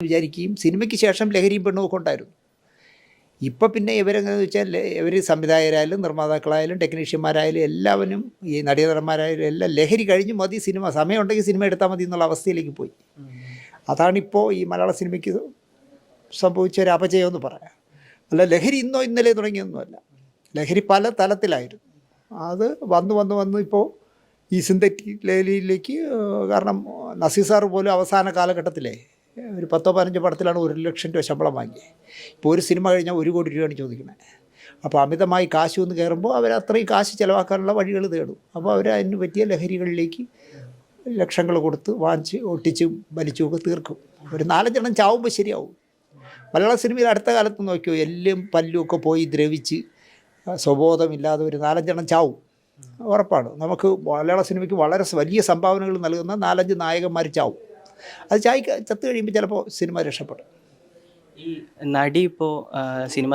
വിചാരിക്കുകയും സിനിമയ്ക്ക് ശേഷം ലഹരിയും പെണ്ണുമൊക്കെ ഉണ്ടായിരുന്നു. ഇപ്പം പിന്നെ ഇവരെങ്ങനെയെന്ന് വെച്ചാൽ ഇവർ സംവിധായകരായാലും നിർമ്മാതാക്കളായാലും ടെക്നീഷ്യന്മാരായാലും എല്ലാവരും ഈ നടീനടന്മാരായാലും എല്ലാം ലഹരി കഴിഞ്ഞ് മതി സിനിമ, സമയമുണ്ടെങ്കിൽ സിനിമ എടുത്താൽ മതി എന്നുള്ള അവസ്ഥയിലേക്ക് പോയി. അതാണിപ്പോൾ ഈ മലയാള സിനിമയ്ക്ക് സംഭവിച്ച ഒരു അപജയമെന്ന് പറയാം. അല്ല, ലഹരി ഇന്നോ ഇന്നലെ തുടങ്ങിയൊന്നുമല്ല, ലഹരി പല തലത്തിലായിരുന്നു. അത് വന്ന് ഇപ്പോൾ ഈ സിന്തറ്റിക് ലഹരിയിലേക്ക്, കാരണം നസീർ സാറ് പോലും അവസാന കാലഘട്ടത്തിലെ ഒരു 10-15 പടത്തിലാണ് 1 ലക്ഷം രൂപ ശമ്പളം വാങ്ങിയത്. ഇപ്പോൾ ഒരു സിനിമ കഴിഞ്ഞാൽ 1 കോടി രൂപയാണ് ചോദിക്കുന്നത്. അപ്പോൾ അമിതമായി കാശ് വന്ന് കയറുമ്പോൾ അവർ അത്രയും കാശ് ചിലവാക്കാനുള്ള വഴികൾ തേടും. അപ്പോൾ അവർ അതിന് പറ്റിയ ലഹരികളിലേക്ക് ലക്ഷങ്ങൾ കൊടുത്ത് വാങ്ങിച്ച് ഒട്ടിച്ചും വലിച്ചുമൊക്കെ തീർക്കും. ഒരു 4-5 ചാവുമ്പോൾ ശരിയാവും. മലയാള സിനിമയിൽ അടുത്ത കാലത്ത് നോക്കിയോ, എല്ലും പല്ലും ഒക്കെ പോയി ദ്രവിച്ച് സ്വബോധമില്ലാതെ ഒരു 4-5 ചാവും, ഉറപ്പാണ്. നമുക്ക് മലയാള സിനിമയ്ക്ക് വളരെ വലിയ സംഭാവനകൾ നൽകുന്ന 4-5 നായകന്മാർ ചാവും. അത് ചത്ത് കഴിയുമ്പോൾ ചിലപ്പോൾ സിനിമ രക്ഷപ്പെടും. ഈ നടി ഇപ്പോൾ സിനിമ